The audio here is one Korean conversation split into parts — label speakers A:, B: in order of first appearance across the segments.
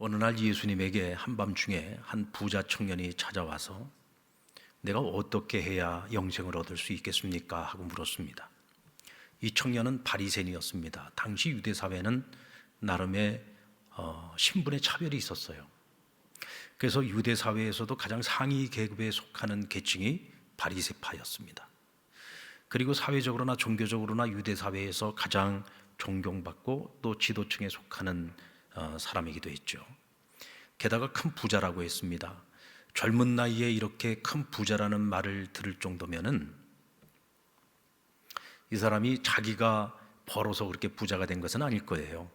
A: 어느 날 예수님에게 한밤중에 한 부자 청년이 찾아와서 내가 어떻게 해야 영생을 얻을 수 있겠습니까? 하고 물었습니다. 이 청년은 바리새인이었습니다. 당시 유대 사회는 나름의 신분의 차별이 있었어요. 그래서 유대 사회에서도 가장 상위 계급에 속하는 계층이 바리새파였습니다. 그리고 사회적으로나 종교적으로나 유대 사회에서 가장 존경받고 또 지도층에 속하는 사람이기도 했죠. 게다가 큰 부자라고 했습니다. 젊은 나이에 이렇게 큰 부자라는 말을 들을 정도면은 이 사람이 자기가 벌어서 그렇게 부자가 된 것은 아닐 거예요.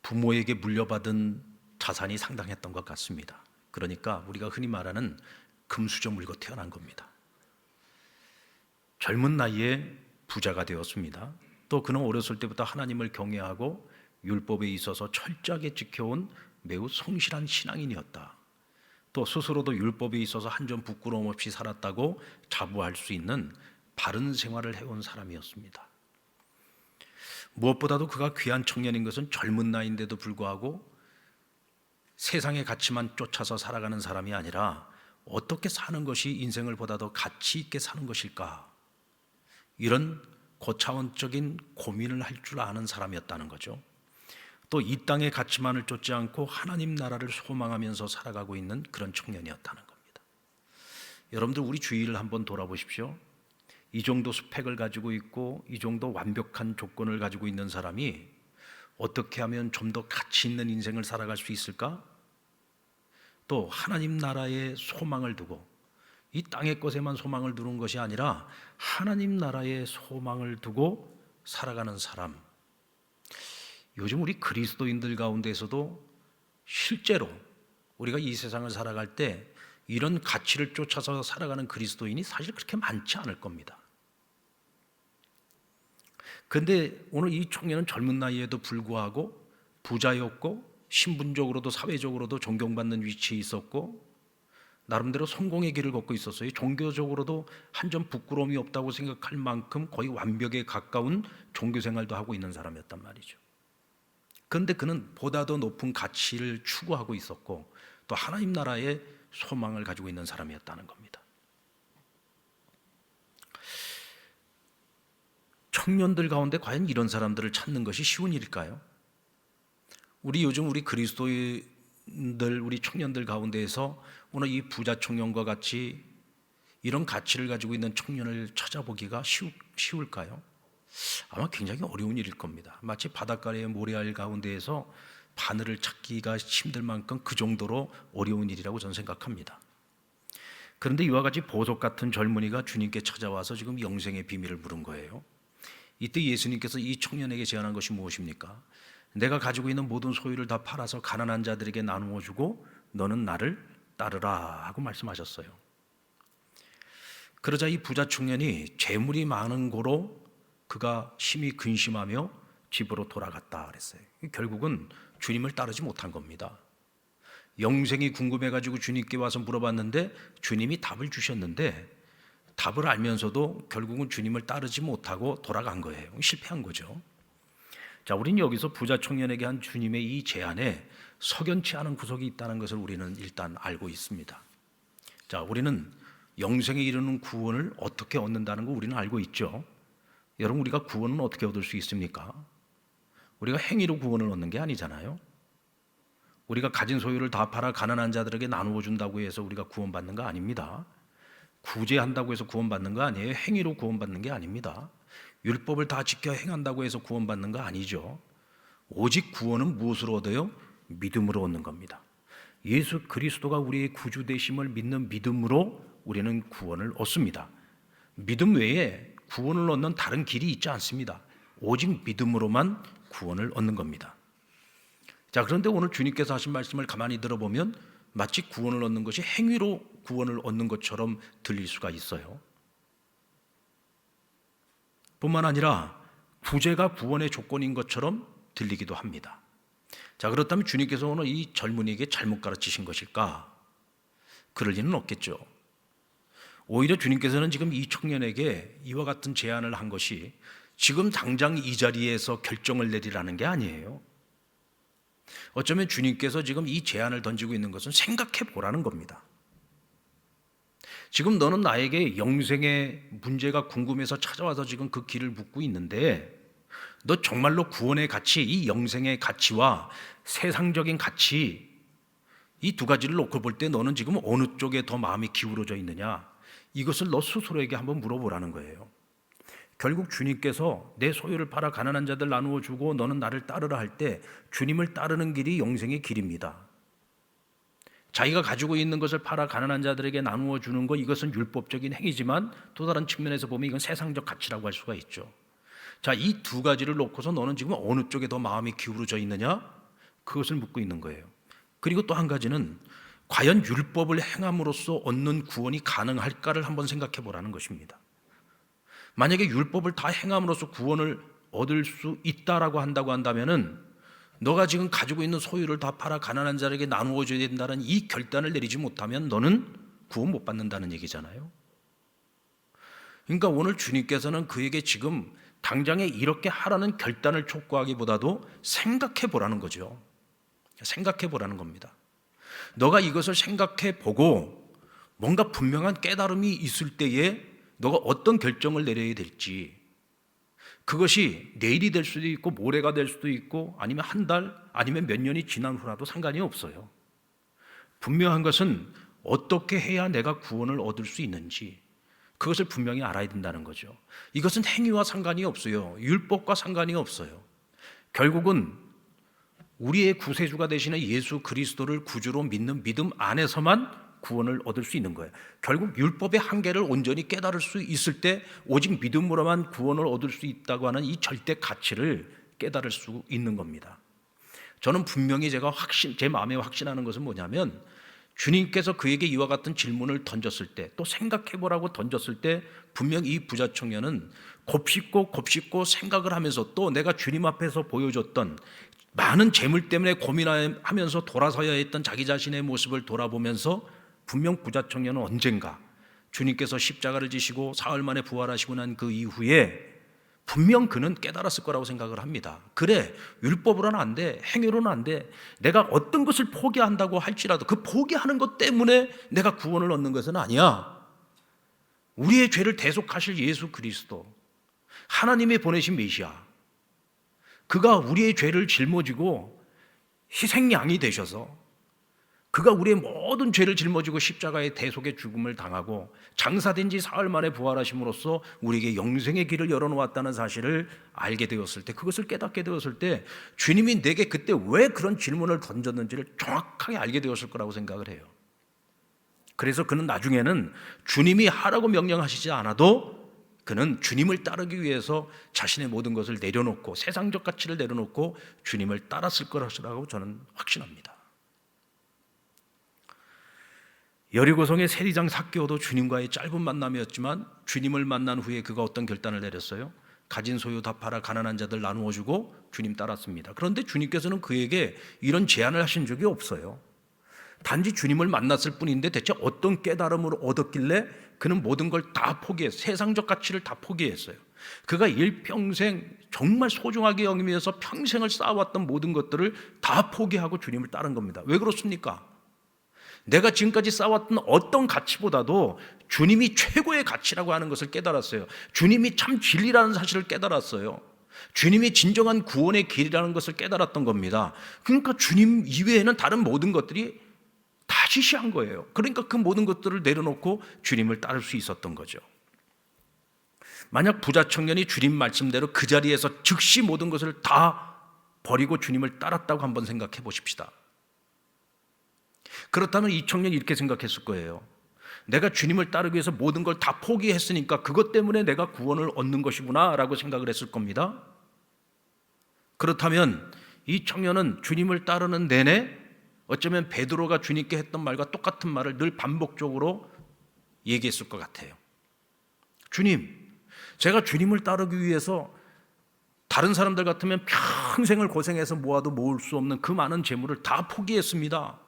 A: 부모에게 물려받은 자산이 상당했던 것 같습니다. 그러니까 우리가 흔히 말하는 금수저 물고 태어난 겁니다. 젊은 나이에 부자가 되었습니다. 또 그는 어렸을 때부터 하나님을 경외하고 율법에 있어서 철저하게 지켜온 매우 성실한 신앙인이었다. 또 스스로도 율법에 있어서 한 점 부끄러움 없이 살았다고 자부할 수 있는 바른 생활을 해온 사람이었습니다. 무엇보다도 그가 귀한 청년인 것은 젊은 나이인데도 불구하고 세상의 가치만 쫓아서 살아가는 사람이 아니라 어떻게 사는 것이 인생을 보다 더 가치 있게 사는 것일까, 이런 고차원적인 고민을 할 줄 아는 사람이었다는 거죠. 또 이 땅의 가치만을 쫓지 않고 하나님 나라를 소망하면서 살아가고 있는 그런 청년이었다는 겁니다. 여러분들 우리 주위를 한번 돌아보십시오. 이 정도 스펙을 가지고 있고 이 정도 완벽한 조건을 가지고 있는 사람이 어떻게 하면 좀 더 가치 있는 인생을 살아갈 수 있을까? 또 하나님 나라에 소망을 두고 이 땅의 것에만 소망을 두는 것이 아니라 하나님 나라에 소망을 두고 살아가는 사람, 요즘 우리 그리스도인들 가운데서도 실제로 우리가 이 세상을 살아갈 때 이런 가치를 쫓아서 살아가는 그리스도인이 사실 그렇게 많지 않을 겁니다. 그런데 오늘 이 청년은 젊은 나이에도 불구하고 부자였고 신분적으로도 사회적으로도 존경받는 위치에 있었고 나름대로 성공의 길을 걷고 있었어요. 종교적으로도 한 점 부끄러움이 없다고 생각할 만큼 거의 완벽에 가까운 종교 생활도 하고 있는 사람이었단 말이죠. 그런데 그는 보다 더 높은 가치를 추구하고 있었고 또 하나님 나라의 소망을 가지고 있는 사람이었다는 겁니다. 청년들 가운데 과연 이런 사람들을 찾는 것이 쉬운 일일까요? 요즘 우리 그리스도인들, 우리 청년들 가운데에서 오늘 이 부자 청년과 같이 이런 가치를 가지고 있는 청년을 찾아보기가 쉬울까요? 아마 굉장히 어려운 일일 겁니다. 마치 바닷가의 모래알 가운데에서 바늘을 찾기가 힘들 만큼 그 정도로 어려운 일이라고 저는 생각합니다. 그런데 이와 같이 보석 같은 젊은이가 주님께 찾아와서 지금 영생의 비밀을 물은 거예요. 이때 예수님께서 이 청년에게 제안한 것이 무엇입니까? 내가 가지고 있는 모든 소유를 다 팔아서 가난한 자들에게 나누어 주고 너는 나를 따르라 하고 말씀하셨어요. 그러자 이 부자 청년이 재물이 많은 고로 그가 심히 근심하며 집으로 돌아갔다 그랬어요. 결국은 주님을 따르지 못한 겁니다. 영생이 궁금해가지고 주님께 와서 물어봤는데 주님이 답을 주셨는데 답을 알면서도 결국은 주님을 따르지 못하고 돌아간 거예요. 실패한 거죠. 자, 우리는 여기서 부자 청년에게 한 주님의 이 제안에 석연치 않은 구석이 있다는 것을 우리는 일단 알고 있습니다. 자, 우리는 영생에 이르는 구원을 어떻게 얻는다는 거 우리는 알고 있죠. 여러분, 우리가 구원은 어떻게 얻을 수 있습니까? 우리가 행위로 구원을 얻는 게 아니잖아요. 우리가 가진 소유를 다 팔아 가난한 자들에게 나누어 준다고 해서 우리가 구원받는 거 아닙니다. 구제한다고 해서 구원받는 거 아니에요. 행위로 구원받는 게 아닙니다. 율법을 다 지켜 행한다고 해서 구원받는 거 아니죠. 오직 구원은 무엇으로 얻어요? 믿음으로 얻는 겁니다. 예수 그리스도가 우리의 구주 되심을 믿는 믿음으로 우리는 구원을 얻습니다. 믿음 외에 구원을 얻는 다른 길이 있지 않습니다. 오직 믿음으로만 구원을 얻는 겁니다. 자, 그런데 오늘 주님께서 하신 말씀을 가만히 들어보면 마치 구원을 얻는 것이 행위로 구원을 얻는 것처럼 들릴 수가 있어요. 뿐만 아니라 구제가 구원의 조건인 것처럼 들리기도 합니다. 자, 그렇다면 주님께서 오늘 이 젊은이에게 잘못 가르치신 것일까? 그럴 리는 없겠죠. 오히려 주님께서는 지금 이 청년에게 이와 같은 제안을 한 것이 지금 당장 이 자리에서 결정을 내리라는 게 아니에요. 어쩌면 주님께서 지금 이 제안을 던지고 있는 것은 생각해 보라는 겁니다. 지금 너는 나에게 영생의 문제가 궁금해서 찾아와서 지금 그 길을 묻고 있는데, 너 정말로 구원의 가치, 이 영생의 가치와 세상적인 가치, 이 두 가지를 놓고 볼 때 너는 지금 어느 쪽에 더 마음이 기울어져 있느냐, 이것을 너 스스로에게 한번 물어보라는 거예요. 결국 주님께서 내 소유를 팔아 가난한 자들 나누어 주고 너는 나를 따르라 할 때, 주님을 따르는 길이 영생의 길입니다. 자기가 가지고 있는 것을 팔아 가난한 자들에게 나누어 주는 것, 이것은 율법적인 행위지만 또 다른 측면에서 보면 이건 세상적 가치라고 할 수가 있죠. 자, 이 두 가지를 놓고서 너는 지금 어느 쪽에 더 마음이 기울어져 있느냐, 그것을 묻고 있는 거예요. 그리고 또 한 가지는 과연 율법을 행함으로써 얻는 구원이 가능할까를 한번 생각해 보라는 것입니다. 만약에 율법을 다 행함으로써 구원을 얻을 수 있다라고 한다면은 너가 지금 가지고 있는 소유를 다 팔아 가난한 자에게 나누어 줘야 된다는 이 결단을 내리지 못하면 너는 구원 못 받는다는 얘기잖아요. 그러니까 오늘 주님께서는 그에게 지금 당장에 이렇게 하라는 결단을 촉구하기보다도 생각해 보라는 거죠. 생각해 보라는 겁니다. 너가 이것을 생각해 보고 뭔가 분명한 깨달음이 있을 때에 너가 어떤 결정을 내려야 될지, 그것이 내일이 될 수도 있고 모레가 될 수도 있고 아니면 한 달 아니면 몇 년이 지난 후라도 상관이 없어요. 분명한 것은 어떻게 해야 내가 구원을 얻을 수 있는지, 그것을 분명히 알아야 된다는 거죠. 이것은 행위와 상관이 없어요. 율법과 상관이 없어요. 결국은 우리의 구세주가 되시는 예수 그리스도를 구주로 믿는 믿음 안에서만 구원을 얻을 수 있는 거예요. 결국 율법의 한계를 온전히 깨달을 수 있을 때 오직 믿음으로만 구원을 얻을 수 있다고 하는 이 절대 가치를 깨달을 수 있는 겁니다. 저는 분명히 제 마음에 확신하는 것은 뭐냐면, 주님께서 그에게 이와 같은 질문을 던졌을 때, 또 생각해보라고 던졌을 때, 분명히 이 부자 청년은 곱씹고 생각을 하면서 또 내가 주님 앞에서 보여줬던 많은 재물 때문에 고민하면서 돌아서야 했던 자기 자신의 모습을 돌아보면서, 분명 부자 청년은 언젠가 주님께서 십자가를 지시고 사흘 만에 부활하시고 난 그 이후에 분명 그는 깨달았을 거라고 생각을 합니다. 그래, 율법으로는 안 돼, 행위로는 안 돼. 내가 어떤 것을 포기한다고 할지라도 그 포기하는 것 때문에 내가 구원을 얻는 것은 아니야. 우리의 죄를 대속하실 예수 그리스도, 하나님이 보내신 메시아, 그가 우리의 죄를 짊어지고 희생양이 되셔서, 그가 우리의 모든 죄를 짊어지고 십자가의 대속의 죽음을 당하고 장사된 지 사흘 만에 부활하심으로써 우리에게 영생의 길을 열어놓았다는 사실을 알게 되었을 때, 그것을 깨닫게 되었을 때, 주님이 내게 그때 왜 그런 질문을 던졌는지를 정확하게 알게 되었을 거라고 생각을 해요. 그래서 그는 나중에는 주님이 하라고 명령하시지 않아도 그는 주님을 따르기 위해서 자신의 모든 것을 내려놓고, 세상적 가치를 내려놓고 주님을 따랐을 거라고 저는 확신합니다. 여리고성의 세리장 삭개오도 주님과의 짧은 만남이었지만, 주님을 만난 후에 그가 어떤 결단을 내렸어요? 가진 소유 다 팔아 가난한 자들 나누어 주고 주님 따랐습니다. 그런데 주님께서는 그에게 이런 제안을 하신 적이 없어요. 단지 주님을 만났을 뿐인데 대체 어떤 깨달음을 얻었길래 그는 모든 걸 다 포기했어요. 세상적 가치를 다 포기했어요. 그가 일평생 정말 소중하게 여기면서 평생을 쌓아왔던 모든 것들을 다 포기하고 주님을 따른 겁니다. 왜 그렇습니까? 내가 지금까지 쌓아왔던 어떤 가치보다도 주님이 최고의 가치라고 하는 것을 깨달았어요. 주님이 참 진리라는 사실을 깨달았어요. 주님이 진정한 구원의 길이라는 것을 깨달았던 겁니다. 그러니까 주님 이외에는 다른 모든 것들이 다 시시한 거예요. 그러니까 그 모든 것들을 내려놓고 주님을 따를 수 있었던 거죠. 만약 부자 청년이 주님 말씀대로 그 자리에서 즉시 모든 것을 다 버리고 주님을 따랐다고 한번 생각해 보십시다. 그렇다면 이 청년이 이렇게 생각했을 거예요. 내가 주님을 따르기 위해서 모든 걸 다 포기했으니까 그것 때문에 내가 구원을 얻는 것이구나 라고 생각을 했을 겁니다. 그렇다면 이 청년은 주님을 따르는 내내 어쩌면 베드로가 주님께 했던 말과 똑같은 말을 늘 반복적으로 얘기했을 것 같아요. 주님, 제가 주님을 따르기 위해서 다른 사람들 같으면 평생을 고생해서 모아도 모을 수 없는 그 많은 재물을 다 포기했습니다.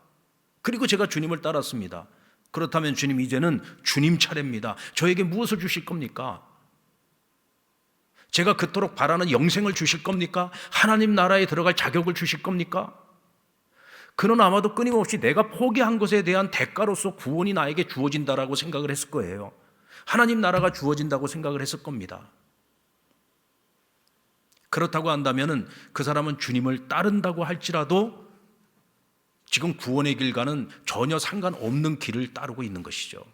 A: 그리고 제가 주님을 따랐습니다. 그렇다면 주님, 이제는 주님 차례입니다. 저에게 무엇을 주실 겁니까? 제가 그토록 바라는 영생을 주실 겁니까? 하나님 나라에 들어갈 자격을 주실 겁니까? 그는 아마도 끊임없이 내가 포기한 것에 대한 대가로서 구원이 나에게 주어진다라고 생각을 했을 거예요. 하나님 나라가 주어진다고 생각을 했을 겁니다. 그렇다고 한다면 그 사람은 주님을 따른다고 할지라도 지금 구원의 길과는 전혀 상관없는 길을 따르고 있는 것이죠.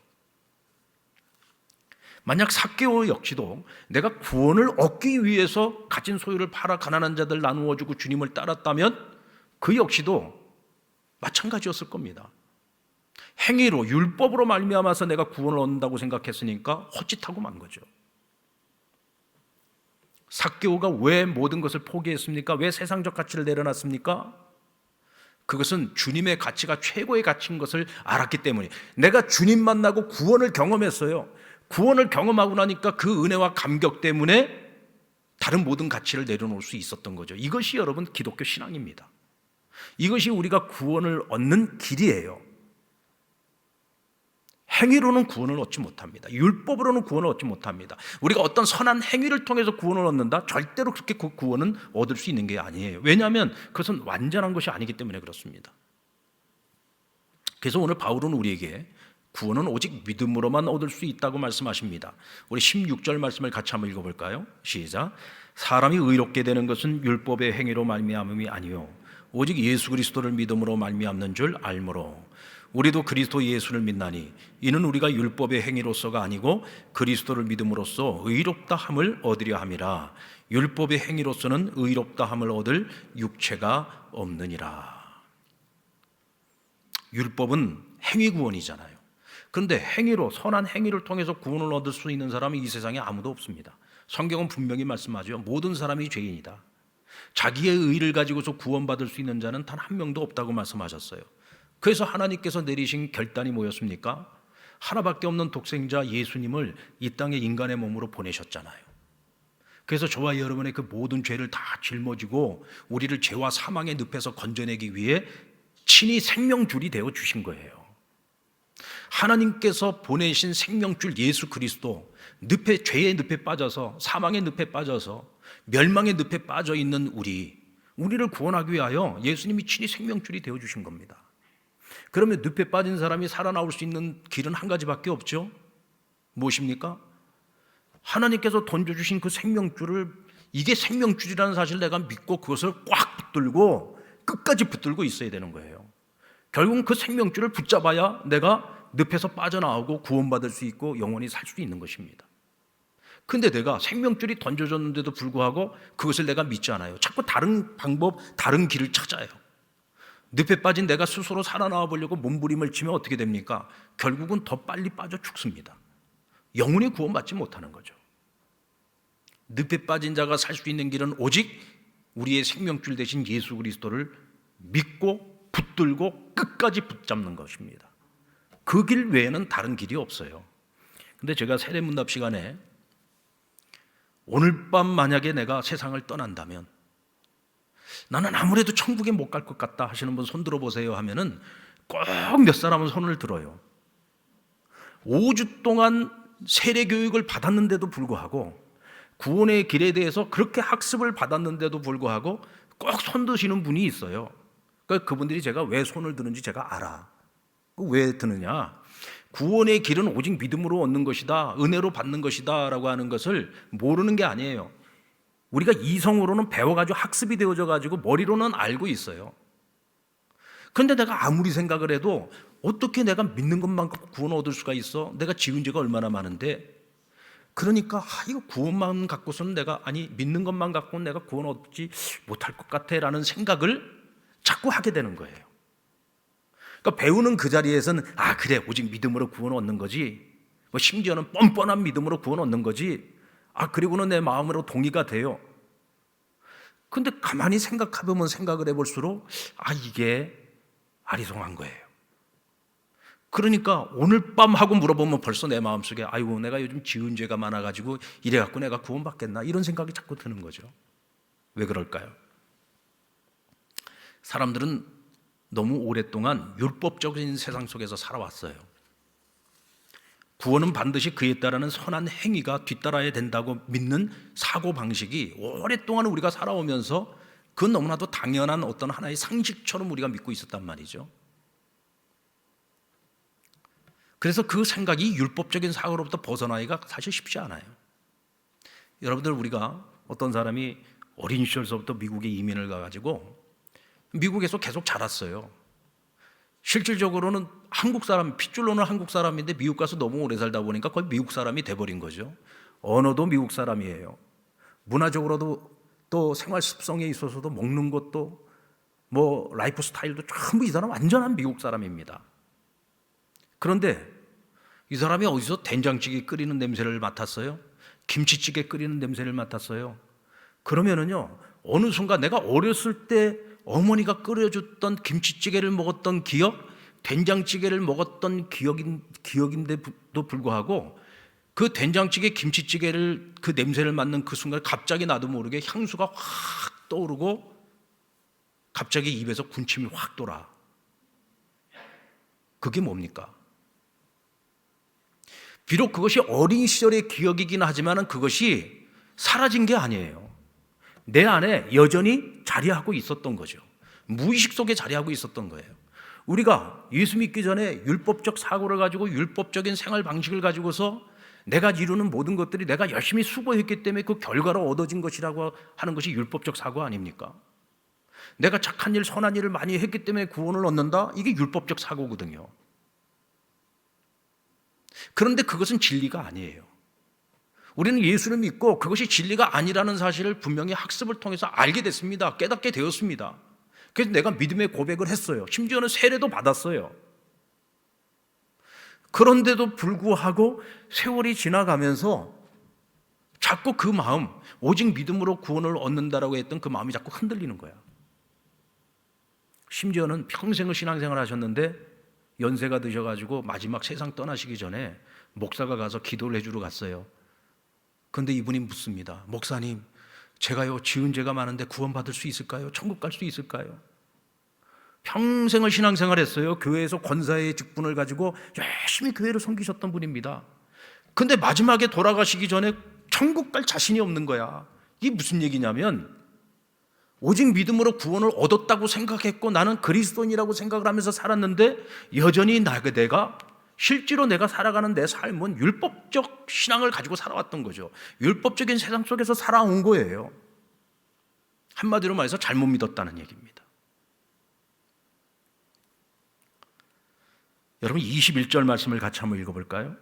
A: 만약 삭개오 역시도 내가 구원을 얻기 위해서 가진 소유를 팔아 가난한 자들 나누어 주고 주님을 따랐다면 그 역시도 마찬가지였을 겁니다. 행위로 율법으로 말미암아서 내가 구원을 얻는다고 생각했으니까 헛짓하고 만 거죠. 삭개오가 왜 모든 것을 포기했습니까? 왜 세상적 가치를 내려놨습니까? 그것은 주님의 가치가 최고의 가치인 것을 알았기 때문에, 내가 주님 만나고 구원을 경험했어요. 구원을 경험하고 나니까 그 은혜와 감격 때문에 다른 모든 가치를 내려놓을 수 있었던 거죠. 이것이 여러분 기독교 신앙입니다. 이것이 우리가 구원을 얻는 길이에요. 행위로는 구원을 얻지 못합니다. 율법으로는 구원을 얻지 못합니다. 우리가 어떤 선한 행위를 통해서 구원을 얻는다? 절대로 그렇게 그 구원은 얻을 수 있는 게 아니에요. 왜냐하면 그것은 완전한 것이 아니기 때문에 그렇습니다. 그래서 오늘 바울은 우리에게 구원은 오직 믿음으로만 얻을 수 있다고 말씀하십니다. 우리 16절 말씀을 같이 한번 읽어볼까요? 시작. 사람이 의롭게 되는 것은 율법의 행위로 말미암음이 아니요 오직 예수 그리스도를 믿음으로 말미암는 줄 알므로 우리도 그리스도 예수를 믿나니 이는 우리가 율법의 행위로서가 아니고 그리스도를 믿음으로써 의롭다 함을 얻으려 함이라. 율법의 행위로서는 의롭다 함을 얻을 육체가 없느니라. 율법은 행위 구원이잖아요. 그런데 행위로, 선한 행위를 통해서 구원을 얻을 수 있는 사람은 이 세상에 아무도 없습니다. 성경은 분명히 말씀하죠. 모든 사람이 죄인이다. 자기의 의를 가지고서 구원받을 수 있는 자는 단 한 명도 없다고 말씀하셨어요. 그래서 하나님께서 내리신 결단이 뭐였습니까? 하나밖에 없는 독생자 예수님을 이 땅에 인간의 몸으로 보내셨잖아요. 그래서 저와 여러분의 그 모든 죄를 다 짊어지고 우리를 죄와 사망의 늪에서 건져내기 위해 친히 생명줄이 되어 주신 거예요. 하나님께서 보내신 생명줄 예수 그리스도, 죄의 늪에 빠져서, 사망의 늪에 빠져서, 멸망의 늪에 빠져 있는 우리를 구원하기 위하여 예수님이 친히 생명줄이 되어 주신 겁니다. 그러면 늪에 빠진 사람이 살아나올 수 있는 길은 한 가지밖에 없죠. 무엇입니까? 하나님께서 던져주신 그 생명줄을, 이게 생명줄이라는 사실을 내가 믿고 그것을 꽉 붙들고 끝까지 붙들고 있어야 되는 거예요. 결국은 그 생명줄을 붙잡아야 내가 늪에서 빠져나오고 구원받을 수 있고 영원히 살 수 있는 것입니다. 근데 내가 생명줄이 던져졌는데도 불구하고 그것을 내가 믿지 않아요. 자꾸 다른 방법, 다른 길을 찾아요. 늪에 빠진 내가 스스로 살아나와 보려고 몸부림을 치면 어떻게 됩니까? 결국은 더 빨리 빠져 죽습니다. 영원히 구원받지 못하는 거죠. 늪에 빠진 자가 살 수 있는 길은 오직 우리의 생명줄 대신 예수 그리스도를 믿고 붙들고 끝까지 붙잡는 것입니다. 그 길 외에는 다른 길이 없어요. 근데 제가 세례문답 시간에 오늘 밤 만약에 내가 세상을 떠난다면 나는 아무래도 천국에 못 갈 것 같다 하시는 분 손 들어보세요 하면은 꼭 몇 사람은 손을 들어요. 5주 동안 세례 교육을 받았는데도 불구하고 구원의 길에 대해서 그렇게 학습을 받았는데도 불구하고 꼭 손 드시는 분이 있어요. 그러니까 그분들이 제가 왜 손을 드는지 제가 알아. 왜 드느냐? 구원의 길은 오직 믿음으로 얻는 것이다, 은혜로 받는 것이다 라고 하는 것을 모르는 게 아니에요. 우리가 이성으로는 배워가지고 학습이 되어져가지고 머리로는 알고 있어요. 그런데 내가 아무리 생각을 해도 어떻게 내가 믿는 것만 갖고 구원을 얻을 수가 있어? 내가 지은 죄가 얼마나 많은데. 그러니까 이거 구원만 갖고서는 믿는 것만 갖고는 내가 구원 얻지 못할 것 같아 라는 생각을 자꾸 하게 되는 거예요. 그러니까 배우는 그 자리에서는 그래, 오직 믿음으로 구원 얻는 거지, 심지어는 뻔뻔한 믿음으로 구원 얻는 거지, 그리고는 내 마음으로 동의가 돼요. 근데 가만히 생각해보면 생각을 해볼수록 이게 아리송한 거예요. 그러니까 오늘 밤 하고 물어보면 벌써 내 마음속에 아이고 내가 요즘 지은 죄가 많아가지고 이래갖고 내가 구원받겠나 이런 생각이 자꾸 드는 거죠. 왜 그럴까요? 사람들은 너무 오랫동안 율법적인 세상 속에서 살아왔어요. 구원은 반드시 그에 따르는 선한 행위가 뒤따라야 된다고 믿는 사고방식이 오랫동안 우리가 살아오면서 그건 너무나도 당연한 어떤 하나의 상식처럼 우리가 믿고 있었단 말이죠. 그래서 그 생각이 율법적인 사고로부터 벗어나기가 사실 쉽지 않아요. 여러분들, 우리가 어떤 사람이 어린 시절서부터 미국에 이민을 가가지고 미국에서 계속 자랐어요. 실질적으로는 한국 사람, 핏줄로는 한국 사람인데 미국 가서 너무 오래 살다 보니까 거의 미국 사람이 돼버린 거죠. 언어도 미국 사람이에요. 문화적으로도 또 생활 습성에 있어서도 먹는 것도 뭐 라이프 스타일도 전부 이 사람 완전한 미국 사람입니다. 그런데 이 사람이 어디서 된장찌개 끓이는 냄새를 맡았어요? 김치찌개 끓이는 냄새를 맡았어요? 그러면은요, 어느 순간 내가 어렸을 때 어머니가 끓여줬던 김치찌개를 먹었던 기억, 된장찌개를 먹었던 기억인데도 불구하고 그 된장찌개, 김치찌개를 그 냄새를 맡는 그 순간 갑자기 나도 모르게 향수가 확 떠오르고 갑자기 입에서 군침이 확 돌아. 그게 뭡니까? 비록 그것이 어린 시절의 기억이긴 하지만 그것이 사라진 게 아니에요. 내 안에 여전히 자리하고 있었던 거죠. 무의식 속에 자리하고 있었던 거예요. 우리가 예수 믿기 전에 율법적 사고를 가지고 율법적인 생활 방식을 가지고서 내가 이루는 모든 것들이 내가 열심히 수고했기 때문에 그 결과로 얻어진 것이라고 하는 것이 율법적 사고 아닙니까? 내가 착한 일, 선한 일을 많이 했기 때문에 구원을 얻는다? 이게 율법적 사고거든요. 그런데 그것은 진리가 아니에요. 우리는 예수를 믿고 그것이 진리가 아니라는 사실을 분명히 학습을 통해서 알게 됐습니다. 깨닫게 되었습니다. 그래서 내가 믿음의 고백을 했어요. 심지어는 세례도 받았어요. 그런데도 불구하고 세월이 지나가면서 자꾸 그 마음, 오직 믿음으로 구원을 얻는다라고 했던 그 마음이 자꾸 흔들리는 거야. 심지어는 평생을 신앙생활 하셨는데 연세가 드셔가지고 마지막 세상 떠나시기 전에 목사가 가서 기도를 해주러 갔어요. 그런데 이분이 묻습니다. 목사님, 제가요 지은 죄가 많은데 구원받을 수 있을까요? 천국 갈 수 있을까요? 평생을 신앙생활 했어요. 교회에서 권사의 직분을 가지고 열심히 교회를 섬기셨던 분입니다. 근데 마지막에 돌아가시기 전에 천국 갈 자신이 없는 거야. 이게 무슨 얘기냐면 오직 믿음으로 구원을 얻었다고 생각했고 나는 그리스도인이라고 생각을 하면서 살았는데 여전히 내가 실제로 내가 살아가는 내 삶은 율법적 신앙을 가지고 살아왔던 거죠. 율법적인 세상 속에서 살아온 거예요. 한마디로 말해서 잘못 믿었다는 얘기입니다. 여러분 21절 말씀을 같이 한번 읽어볼까요?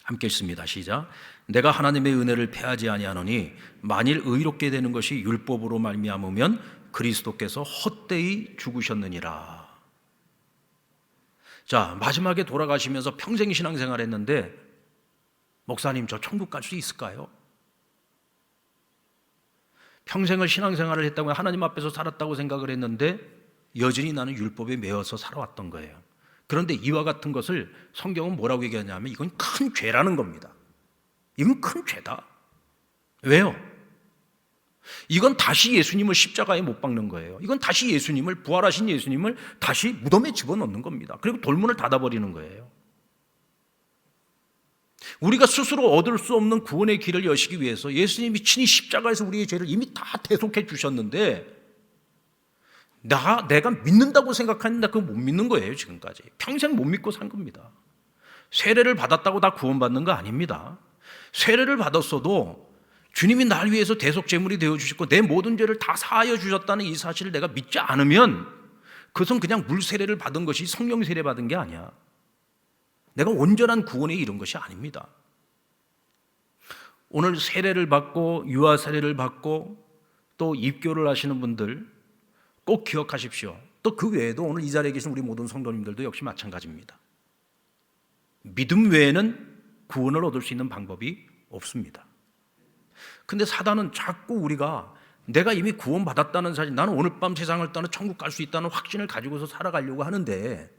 A: 함께 읽습니다. 시작. 내가 하나님의 은혜를 패하지 아니하노니 만일 의롭게 되는 것이 율법으로 말미암으면 그리스도께서 헛되이 죽으셨느니라. 자, 마지막에 돌아가시면서 평생 신앙생활 했는데 목사님 저 천국 갈 수 있을까요? 평생을 신앙생활을 했다고 하나님 앞에서 살았다고 생각을 했는데 여전히 나는 율법에 매여서 살아왔던 거예요. 그런데 이와 같은 것을 성경은 뭐라고 얘기하냐면 이건 큰 죄라는 겁니다. 이건 큰 죄다. 왜요? 이건 다시 예수님을 십자가에 못 박는 거예요. 이건 다시 예수님을, 부활하신 예수님을 다시 무덤에 집어넣는 겁니다. 그리고 돌문을 닫아버리는 거예요. 우리가 스스로 얻을 수 없는 구원의 길을 여시기 위해서 예수님이 친히 십자가에서 우리의 죄를 이미 다 대속해 주셨는데 내가 믿는다고 생각하는데 그거 못 믿는 거예요. 지금까지 평생 못 믿고 산 겁니다. 세례를 받았다고 다 구원받는 거 아닙니다. 세례를 받았어도 주님이 날 위해서 대속제물이 되어주셨고 내 모든 죄를 다 사하여 주셨다는 이 사실을 내가 믿지 않으면 그것은 그냥 물세례를 받은 것이 성령 세례 받은 게 아니야. 내가 온전한 구원에 이른 것이 아닙니다. 오늘 세례를 받고 유아 세례를 받고 또 입교를 하시는 분들 꼭 기억하십시오. 또 그 외에도 오늘 이 자리에 계신 우리 모든 성도님들도 역시 마찬가지입니다. 믿음 외에는 구원을 얻을 수 있는 방법이 없습니다. 근데 사단은 자꾸 우리가 내가 이미 구원받았다는 사실, 나는 오늘 밤 세상을 떠나 천국 갈 수 있다는 확신을 가지고서 살아가려고 하는데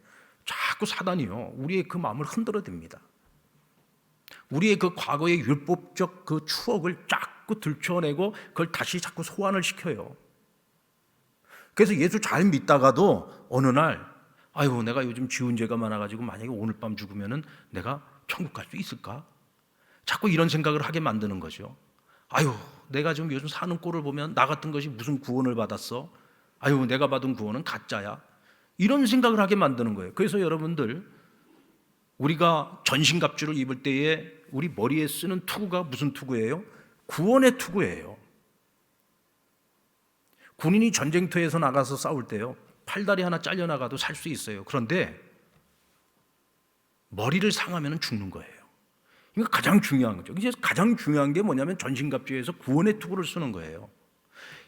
A: 자꾸 사단이요 우리의 그 마음을 흔들어댑니다. 우리의 그 과거의 율법적 그 추억을 자꾸 들춰내고 그걸 다시 자꾸 소환을 시켜요. 그래서 예수 잘 믿다가도 어느 날 아이고 내가 요즘 지은 죄가 많아가지고 만약에 오늘 밤 죽으면은 내가 천국 갈 수 있을까? 자꾸 이런 생각을 하게 만드는 거죠. 아유, 내가 지금 요즘 사는 꼴을 보면 나 같은 것이 무슨 구원을 받았어? 아유, 내가 받은 구원은 가짜야. 이런 생각을 하게 만드는 거예요. 그래서 여러분들, 우리가 전신갑주를 입을 때에 우리 머리에 쓰는 투구가 무슨 투구예요? 구원의 투구예요. 군인이 전쟁터에서 나가서 싸울 때요, 팔다리 하나 잘려나가도 살 수 있어요. 그런데 머리를 상하면 죽는 거예요. 이거 가장 중요한 거죠. 이제 가장 중요한 게 뭐냐면 전신갑주에서 구원의 투구를 쓰는 거예요.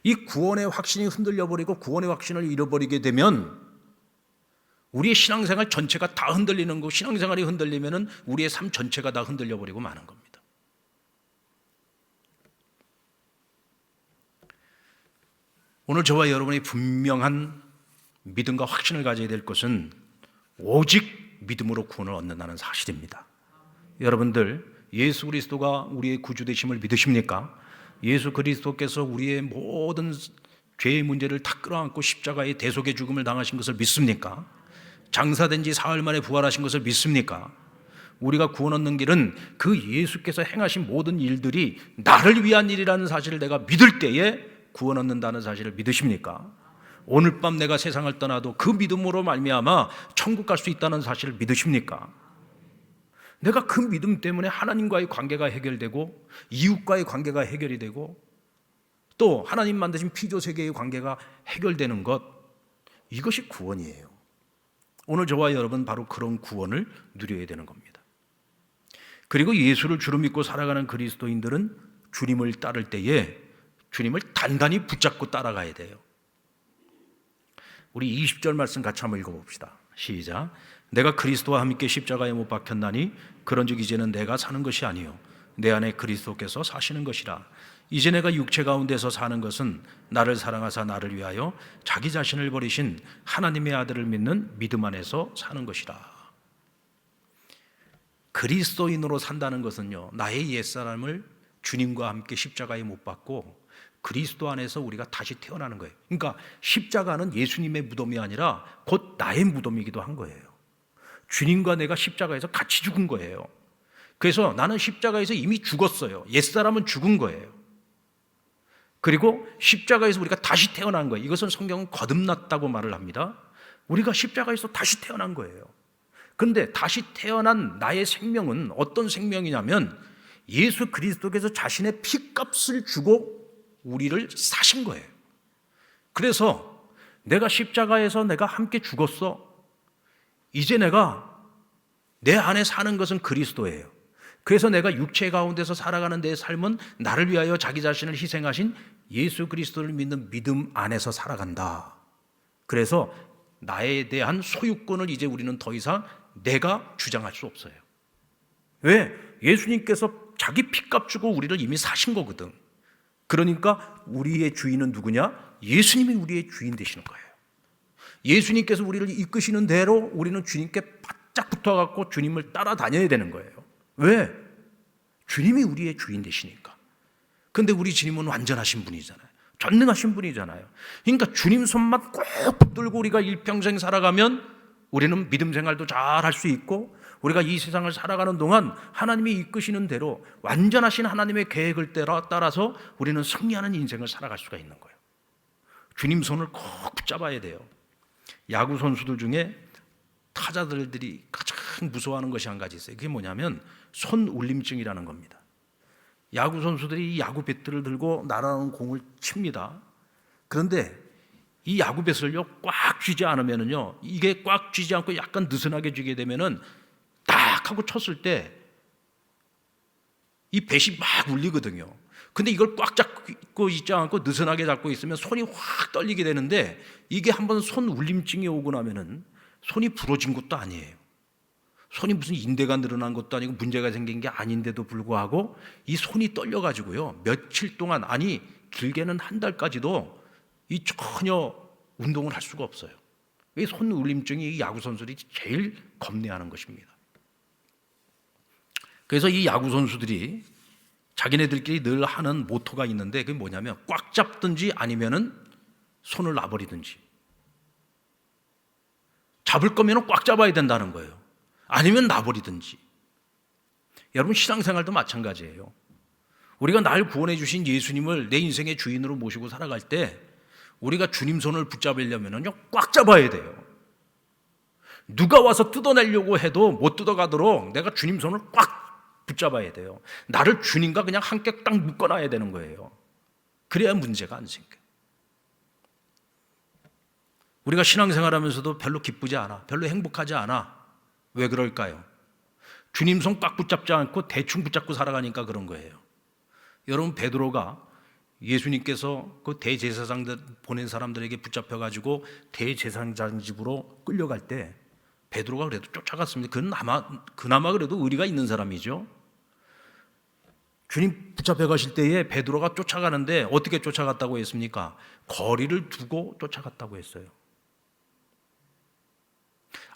A: 이 구원의 확신이 흔들려버리고 구원의 확신을 잃어버리게 되면 우리의 신앙생활 전체가 다 흔들리는 거, 신앙생활이 흔들리면 우리의 삶 전체가 다 흔들려버리고 마는 겁니다. 오늘 저와 여러분이 분명한 믿음과 확신을 가져야 될 것은 오직 믿음으로 구원을 얻는다는 사실입니다. 여러분들, 예수 그리스도가 우리의 구주 되심을 믿으십니까? 예수 그리스도께서 우리의 모든 죄의 문제를 다 끌어안고 십자가의 대속의 죽음을 당하신 것을 믿습니까? 장사된 지 사흘 만에 부활하신 것을 믿습니까? 우리가 구원 얻는 길은 그 예수께서 행하신 모든 일들이 나를 위한 일이라는 사실을 내가 믿을 때에 구원 얻는다는 사실을 믿으십니까? 오늘 밤 내가 세상을 떠나도 그 믿음으로 말미암아 천국 갈 수 있다는 사실을 믿으십니까? 내가 그 믿음 때문에 하나님과의 관계가 해결되고 이웃과의 관계가 해결이 되고 또 하나님 만드신 피조세계의 관계가 해결되는 것, 이것이 구원이에요. 오늘 저와 여러분 바로 그런 구원을 누려야 되는 겁니다. 그리고 예수를 주로 믿고 살아가는 그리스도인들은 주님을 따를 때에 주님을 단단히 붙잡고 따라가야 돼요. 우리 20절 말씀 같이 한번 읽어봅시다. 시작. 내가 그리스도와 함께 십자가에 못 박혔나니 그런즉 이제는 내가 사는 것이 아니요 내 안에 그리스도께서 사시는 것이라. 이제 내가 육체 가운데서 사는 것은 나를 사랑하사 나를 위하여 자기 자신을 버리신 하나님의 아들을 믿는 믿음 안에서 사는 것이라. 그리스도인으로 산다는 것은요, 나의 옛사람을 주님과 함께 십자가에 못 박고 그리스도 안에서 우리가 다시 태어나는 거예요. 그러니까 십자가는 예수님의 무덤이 아니라 곧 나의 무덤이기도 한 거예요. 주님과 내가 십자가에서 같이 죽은 거예요. 그래서 나는 십자가에서 이미 죽었어요. 옛사람은 죽은 거예요. 그리고 십자가에서 우리가 다시 태어난 거예요. 이것은 성경은 거듭났다고 말을 합니다. 우리가 십자가에서 다시 태어난 거예요. 그런데 다시 태어난 나의 생명은 어떤 생명이냐면 예수 그리스도께서 자신의 피값을 주고 우리를 사신 거예요. 그래서 내가 십자가에서 내가 함께 죽었어. 이제 내가 내 안에 사는 것은 그리스도예요. 그래서 내가 육체 가운데서 살아가는 내 삶은 나를 위하여 자기 자신을 희생하신 예수 그리스도를 믿는 믿음 안에서 살아간다. 그래서 나에 대한 소유권을 이제 우리는 더 이상 내가 주장할 수 없어요. 왜? 예수님께서 자기 피값 주고 우리를 이미 사신 거거든. 그러니까 우리의 주인은 누구냐? 예수님이 우리의 주인 되시는 거예요. 예수님께서 우리를 이끄시는 대로 우리는 주님께 바짝 붙어갖고 주님을 따라다녀야 되는 거예요. 왜? 주님이 우리의 주인 되시니까. 근데 우리 주님은 완전하신 분이잖아요. 전능하신 분이잖아요. 그러니까 주님 손만 꼭 붙들고 우리가 일평생 살아가면 우리는 믿음 생활도 잘 할 수 있고 우리가 이 세상을 살아가는 동안 하나님이 이끄시는 대로 완전하신 하나님의 계획을 따라서 우리는 승리하는 인생을 살아갈 수가 있는 거예요. 주님 손을 꼭 붙잡아야 돼요. 야구 선수들 중에 타자들이 가장 무서워하는 것이 한 가지 있어요. 그게 뭐냐면 손울림증이라는 겁니다. 야구 선수들이 이 야구 배트를 들고 날아오는 공을 칩니다. 그런데 이 야구 배트를요 꽉 쥐지 않으면은요, 이게 꽉 쥐지 않고 약간 느슨하게 쥐게 되면은 딱 하고 쳤을 때 이 배시 막 울리거든요. 근데 이걸 꽉 잡고 있지 않고 느슨하게 잡고 있으면 손이 확 떨리게 되는데, 이게 한번 손 울림증이 오고 나면은 손이 부러진 것도 아니에요. 손이 무슨 인대가 늘어난 것도 아니고 문제가 생긴 게 아닌데도 불구하고 이 손이 떨려가지고요 며칠 동안, 아니 길게는 한 달까지도 이 전혀 운동을 할 수가 없어요. 이 손 울림증이 야구 선수들이 제일 겁내하는 것입니다. 그래서 이 야구 선수들이 자기네들끼리 늘 하는 모토가 있는데, 그게 뭐냐면 꽉 잡든지 아니면은 손을 놔버리든지. 잡을 거면 꽉 잡아야 된다는 거예요. 아니면 놔버리든지. 여러분 신앙생활도 마찬가지예요. 우리가 날 구원해 주신 예수님을 내 인생의 주인으로 모시고 살아갈 때 우리가 주님 손을 붙잡으려면요 꽉 잡아야 돼요. 누가 와서 뜯어내려고 해도 못 뜯어가도록 내가 주님 손을 꽉 붙잡아야 돼요. 나를 주님과 그냥 함께 딱 묶어놔야 되는 거예요. 그래야 문제가 안 생겨요. 우리가 신앙생활하면서도 별로 기쁘지 않아, 별로 행복하지 않아. 왜 그럴까요? 주님 손 꽉 붙잡지 않고 대충 붙잡고 살아가니까 그런 거예요. 여러분, 베드로가 예수님께서 그 대제사장들 보낸 사람들에게 붙잡혀가지고 대제사장 집으로 끌려갈 때 베드로가 그래도 쫓아갔습니다. 그나마 그래도 의리가 있는 사람이죠. 주님 붙잡혀 가실 때에 베드로가 쫓아가는데 어떻게 쫓아갔다고 했습니까? 거리를 두고 쫓아갔다고 했어요.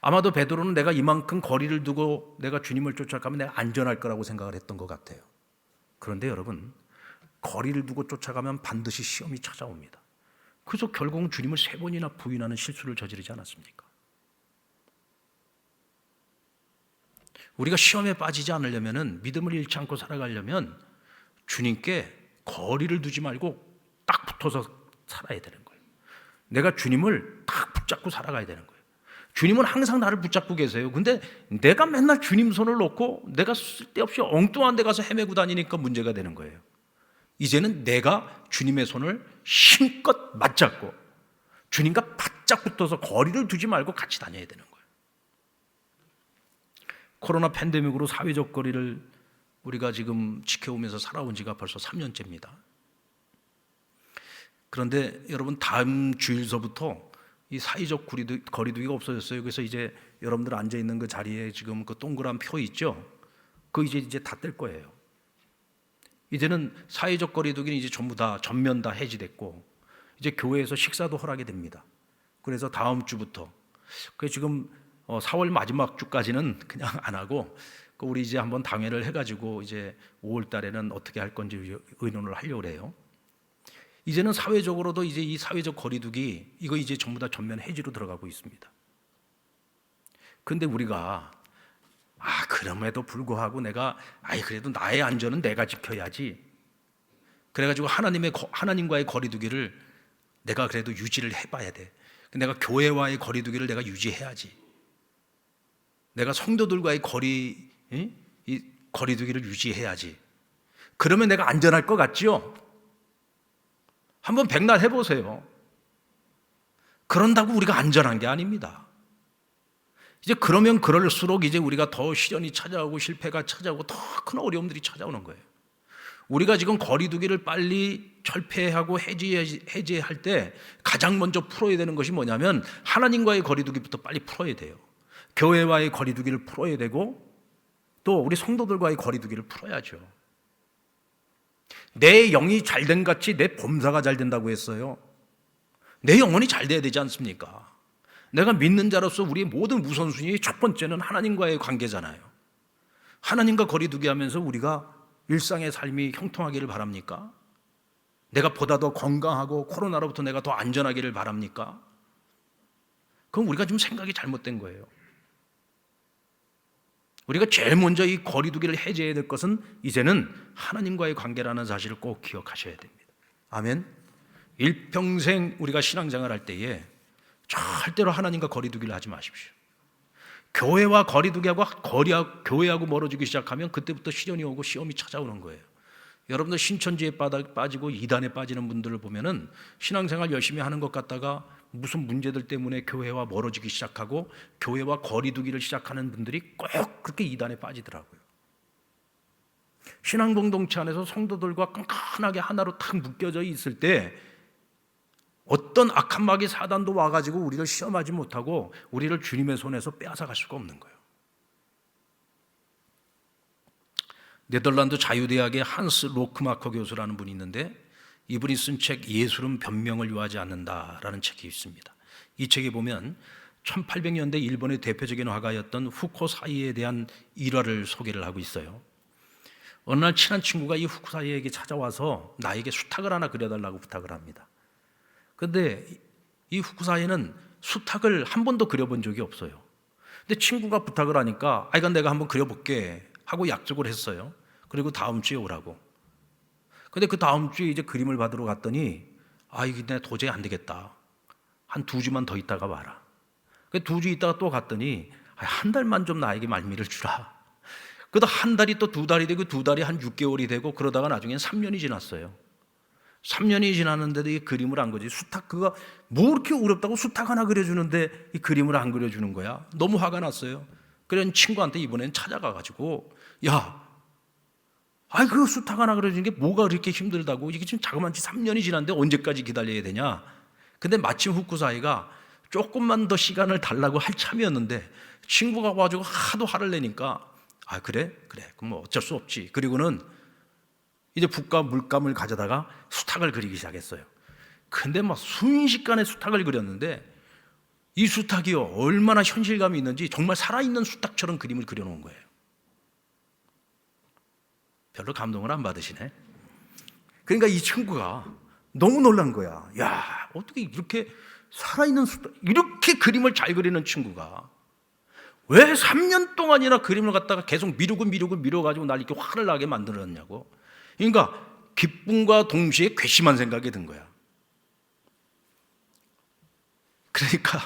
A: 아마도 베드로는 내가 이만큼 거리를 두고 내가 주님을 쫓아가면 내가 안전할 거라고 생각을 했던 것 같아요. 그런데 여러분, 거리를 두고 쫓아가면 반드시 시험이 찾아옵니다. 그래서 결국은 주님을 3번이나 부인하는 실수를 저지르지 않았습니까? 우리가 시험에 빠지지 않으려면, 믿음을 잃지 않고 살아가려면 주님께 거리를 두지 말고 딱 붙어서 살아야 되는 거예요. 내가 주님을 딱 붙잡고 살아가야 되는 거예요. 주님은 항상 나를 붙잡고 계세요. 근데 내가 맨날 주님 손을 놓고 내가 쓸데없이 엉뚱한 데 가서 헤매고 다니니까 문제가 되는 거예요. 이제는 내가 주님의 손을 힘껏 맞잡고 주님과 바짝 붙어서 거리를 두지 말고 같이 다녀야 되는 거예요. 코로나 팬데믹으로 사회적 거리를 우리가 지금 지켜오면서 살아온 지가 벌써 3년째입니다. 그런데 여러분, 다음 주일서부터 이 사회적 거리두기가 없어졌어요. 그래서 이제 여러분들 앉아 있는 그 자리에 지금 그 동그란 표 있죠? 그 이제 다 뗄 거예요. 이제는 사회적 거리두기는 이제 전부 다 전면 다 해지됐고 이제 교회에서 식사도 허락이 됩니다. 그래서 다음 주부터 그 지금 4월 마지막 주까지는 그냥 안 하고 우리 이제 한번 당회를 해가지고 이제 5월 달에는 어떻게 할 건지 의논을 하려고 해요. 이제는 사회적으로도 이제 이 사회적 거리두기 이거 이제 전부 다 전면 해지로 들어가고 있습니다. 그런데 우리가 그럼에도 불구하고 내가 그래도 나의 안전은 내가 지켜야지. 그래가지고 하나님과의 거리두기를 내가 그래도 유지를 해봐야 돼. 내가 교회와의 거리두기를 내가 유지해야지. 내가 성도들과의 이 거리두기를 유지해야지. 그러면 내가 안전할 것 같지요? 한번 백날 해보세요. 그런다고 우리가 안전한 게 아닙니다. 이제 그러면 그럴수록 이제 우리가 더 시련이 찾아오고 실패가 찾아오고 더 큰 어려움들이 찾아오는 거예요. 우리가 지금 거리두기를 빨리 철폐하고 해제할 때 가장 먼저 풀어야 되는 것이 뭐냐면 하나님과의 거리두기부터 빨리 풀어야 돼요. 교회와의 거리두기를 풀어야 되고 또 우리 성도들과의 거리두기를 풀어야죠. 내 영이 잘된 같이 내 범사가 잘 된다고 했어요. 내 영혼이 잘 돼야 되지 않습니까? 내가 믿는 자로서 우리의 모든 우선순위 첫 번째는 하나님과의 관계잖아요. 하나님과 거리두기 하면서 우리가 일상의 삶이 형통하기를 바랍니까? 내가 보다 더 건강하고 코로나로부터 내가 더 안전하기를 바랍니까? 그럼 우리가 좀 생각이 잘못된 거예요. 우리가 제일 먼저 이 거리두기를 해제해야 될 것은 이제는 하나님과의 관계라는 사실을 꼭 기억하셔야 됩니다. 아멘. 일평생 우리가 신앙생활 할 때에 절대로 하나님과 거리두기를 하지 마십시오. 교회와 거리두기하고 교회하고 멀어지기 시작하면 그때부터 시련이 오고 시험이 찾아오는 거예요. 여러분들 신천지에 빠지고 이단에 빠지는 분들을 보면은 신앙생활 열심히 하는 것 같다가 무슨 문제들 때문에 교회와 멀어지기 시작하고 교회와 거리두기를 시작하는 분들이 꼭 그렇게 이단에 빠지더라고요. 신앙 공동체 안에서 성도들과 끈끈하게 하나로 탁 묶여져 있을 때 어떤 악한 마귀 사단도 와가지고 우리를 시험하지 못하고 우리를 주님의 손에서 빼앗아갈 수가 없는 거예요. 네덜란드 자유대학의 한스 로크마커 교수라는 분이 있는데 이분이 쓴 책 예술은 변명을 요하지 않는다라는 책이 있습니다. 이 책에 보면 1800년대 일본의 대표적인 화가였던 후코사이에 대한 일화를 소개를 하고 있어요. 어느 날 친한 친구가 이 후코사이에게 찾아와서 나에게 수탉을 하나 그려달라고 부탁을 합니다. 그런데 이 후코사이는 수탉을 한 번도 그려본 적이 없어요. 근데 친구가 부탁을 하니까 이건 내가 한번 그려볼게 하고 약속을 했어요. 그리고 다음 주에 오라고. 근데 그 다음 주에 이제 그림을 받으러 갔더니 이게 내가 도저히 안 되겠다. 한 2주만 더 있다가 와라. 2주 있다가 또 갔더니 한 달만 좀 나에게 말미를 주라. 그래도 한 달이 또 2달이 되고 2달이 한 6개월이 되고 그러다가 나중엔 3년이 지났어요. 3년이 지났는데도 이 그림을 안 그려지. 수탉 그거 뭐 그렇게 어렵다고 수탉 하나 그려주는데 이 그림을 안 그려주는 거야. 너무 화가 났어요. 그런 친구한테 이번엔 찾아가가지고 그 수탉 하나 그려주는 게 뭐가 그렇게 힘들다고. 이게 지금 자그마치 3년이 지났는데 언제까지 기다려야 되냐. 근데 마침 후쿠사이가 조금만 더 시간을 달라고 할 참이었는데 친구가 와가지고 하도 화를 내니까 그래 그럼 뭐 어쩔 수 없지. 그리고는 이제 붓과 물감을 가져다가 수탉을 그리기 시작했어요. 근데 막 순식간에 수탉을 그렸는데 이 수탉이요 얼마나 현실감이 있는지 정말 살아있는 수탉처럼 그림을 그려놓은 거예요. 별로 감동을 안 받으시네. 그러니까 이 친구가 너무 놀란 거야. 야, 어떻게 이렇게 살아있는 수탉, 이렇게 그림을 잘 그리는 친구가 왜 3년 동안이나 그림을 갖다가 계속 미루가지고 날 이렇게 화를 나게 만들었냐고. 그러니까 기쁨과 동시에 괘씸한 생각이 든 거야. 그러니까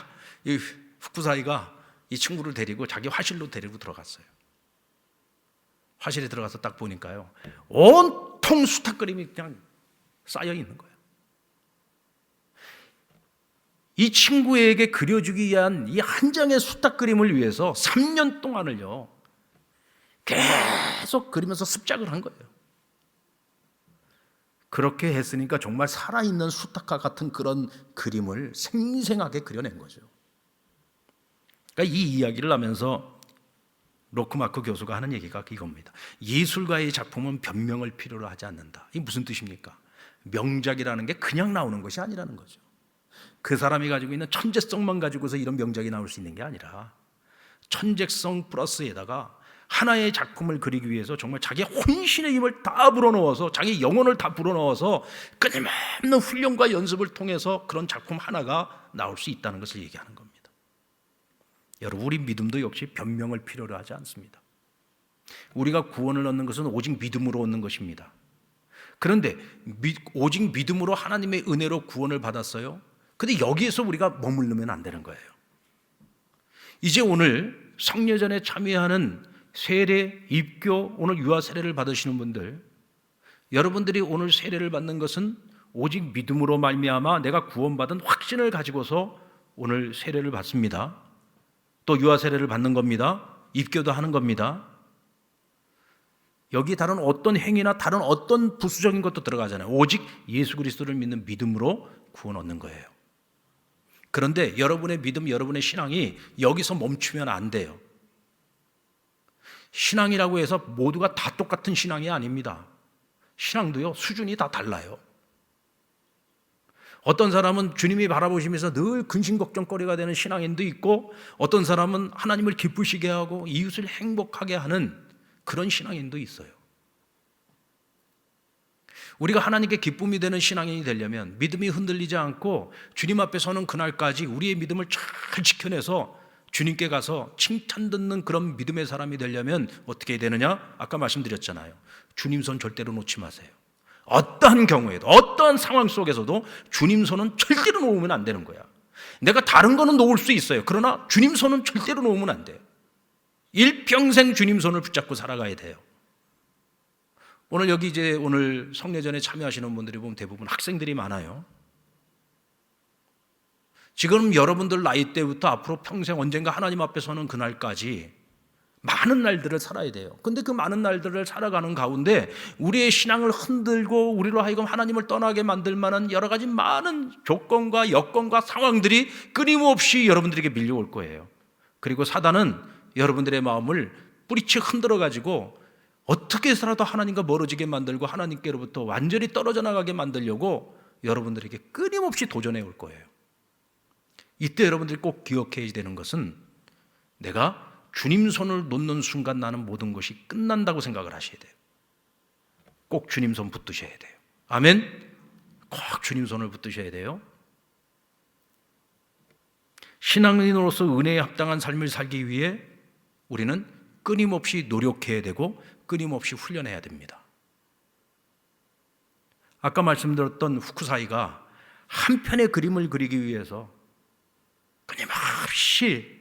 A: 이 후쿠사이가 이 친구를 데리고 자기 화실로 데리고 들어갔어요. 화실에 들어가서 딱 보니까요 온통 수탉 그림이 그냥 쌓여 있는 거예요. 이 친구에게 그려주기 위한 이 한 장의 수탉 그림을 위해서 3년 동안을요 계속 그리면서 습작을 한 거예요. 그렇게 했으니까 정말 살아있는 수탉과 같은 그런 그림을 생생하게 그려낸 거죠. 그러니까 이 이야기를 하면서 로크마크 교수가 하는 얘기가 이겁니다. 예술가의 작품은 변명을 필요로 하지 않는다. 이게 무슨 뜻입니까? 명작이라는 게 그냥 나오는 것이 아니라는 거죠. 그 사람이 가지고 있는 천재성만 가지고서 이런 명작이 나올 수 있는 게 아니라 천재성 플러스에다가 하나의 작품을 그리기 위해서 정말 자기 혼신의 힘을 다 불어넣어서 자기 영혼을 다 불어넣어서 끊임없는 훈련과 연습을 통해서 그런 작품 하나가 나올 수 있다는 것을 얘기하는 겁니다. 여러분, 우리 믿음도 역시 변명을 필요로 하지 않습니다. 우리가 구원을 얻는 것은 오직 믿음으로 얻는 것입니다. 그런데 오직 믿음으로 하나님의 은혜로 구원을 받았어요. 근데 여기에서 우리가 머무르면 안 되는 거예요. 이제 오늘 성례전에 참여하는 세례, 입교, 오늘 유아 세례를 받으시는 분들, 여러분들이 오늘 세례를 받는 것은 오직 믿음으로 말미암아 내가 구원받은 확신을 가지고서 오늘 세례를 받습니다. 또 유아 세례를 받는 겁니다. 입교도 하는 겁니다. 여기 다른 어떤 행위나 다른 어떤 부수적인 것도 들어가잖아요. 오직 예수 그리스도를 믿는 믿음으로 구원 얻는 거예요. 그런데 여러분의 믿음, 여러분의 신앙이 여기서 멈추면 안 돼요. 신앙이라고 해서 모두가 다 똑같은 신앙이 아닙니다. 신앙도요, 수준이 다 달라요. 어떤 사람은 주님이 바라보시면서 늘 근심걱정거리가 되는 신앙인도 있고, 어떤 사람은 하나님을 기쁘시게 하고 이웃을 행복하게 하는 그런 신앙인도 있어요. 우리가 하나님께 기쁨이 되는 신앙인이 되려면 믿음이 흔들리지 않고 주님 앞에 서는 그날까지 우리의 믿음을 잘 지켜내서 주님께 가서 칭찬 듣는 그런 믿음의 사람이 되려면 어떻게 해야 되느냐? 아까 말씀드렸잖아요. 주님 손 절대로 놓지 마세요. 어떠한 경우에도, 어떠한 상황 속에서도 주님 손은 절대로 놓으면 안 되는 거야. 내가 다른 거는 놓을 수 있어요. 그러나 주님 손은 절대로 놓으면 안 돼요. 일평생 주님 손을 붙잡고 살아가야 돼요. 오늘 여기 이제 오늘 성례전에 참여하시는 분들이 보면 대부분 학생들이 많아요. 지금 여러분들 나이 때부터 앞으로 평생 언젠가 하나님 앞에 서는 그날까지 많은 날들을 살아야 돼요. 근데 그 많은 날들을 살아가는 가운데 우리의 신앙을 흔들고 우리로 하여금 하나님을 떠나게 만들 만한 여러 가지 많은 조건과 여건과 상황들이 끊임없이 여러분들에게 밀려올 거예요. 그리고 사단은 여러분들의 마음을 뿌리채 흔들어 가지고 어떻게 해서라도 하나님과 멀어지게 만들고 하나님께로부터 완전히 떨어져 나가게 만들려고 여러분들에게 끊임없이 도전해 올 거예요. 이때 여러분들이 꼭 기억해야 되는 것은 내가 주님 손을 놓는 순간 나는 모든 것이 끝난다고 생각을 하셔야 돼요. 꼭 주님 손 붙드셔야 돼요. 아멘? 꼭 주님 손을 붙드셔야 돼요. 신앙인으로서 은혜에 합당한 삶을 살기 위해 우리는 끊임없이 노력해야 되고 끊임없이 훈련해야 됩니다. 아까 말씀드렸던 후쿠사이가 한 편의 그림을 그리기 위해서 끊임없이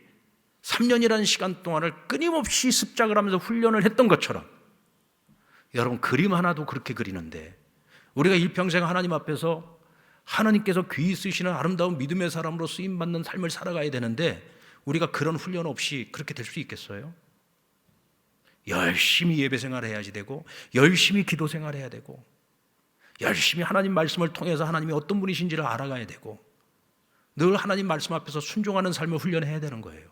A: 3년이라는 시간 동안을 끊임없이 습작을 하면서 훈련을 했던 것처럼 여러분 그림 하나도 그렇게 그리는데 우리가 일평생 하나님 앞에서 하나님께서 귀히 쓰시는 아름다운 믿음의 사람으로 쓰임받는 삶을 살아가야 되는데 우리가 그런 훈련 없이 그렇게 될 수 있겠어요? 열심히 예배 생활해야지 되고 열심히 기도 생활해야 되고 열심히 하나님 말씀을 통해서 하나님이 어떤 분이신지를 알아가야 되고 늘 하나님 말씀 앞에서 순종하는 삶을 훈련해야 되는 거예요.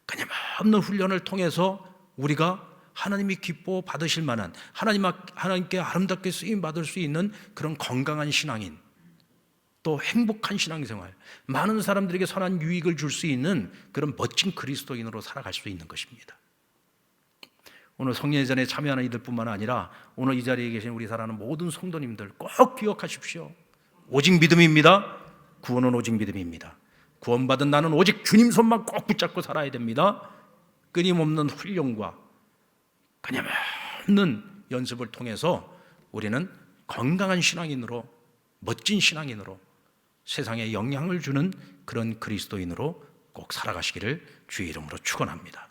A: 끊임없는 훈련을 통해서 우리가 하나님이 기뻐 받으실 만한 하나님께 아름답게 쓰임 받을 수 있는 그런 건강한 신앙인, 또 행복한 신앙생활, 많은 사람들에게 선한 유익을 줄 수 있는 그런 멋진 그리스도인으로 살아갈 수 있는 것입니다. 오늘 성례전에 참여하는 이들뿐만 아니라 오늘 이 자리에 계신 우리 사랑하는 모든 성도님들 꼭 기억하십시오. 오직 믿음입니다. 구원은 오직 믿음입니다. 구원받은 나는 오직 주님 손만 꼭 붙잡고 살아야 됩니다. 끊임없는 훈련과 끊임없는 연습을 통해서 우리는 건강한 신앙인으로, 멋진 신앙인으로 세상에 영향을 주는 그런 그리스도인으로 꼭 살아가시기를 주의 이름으로 축원합니다.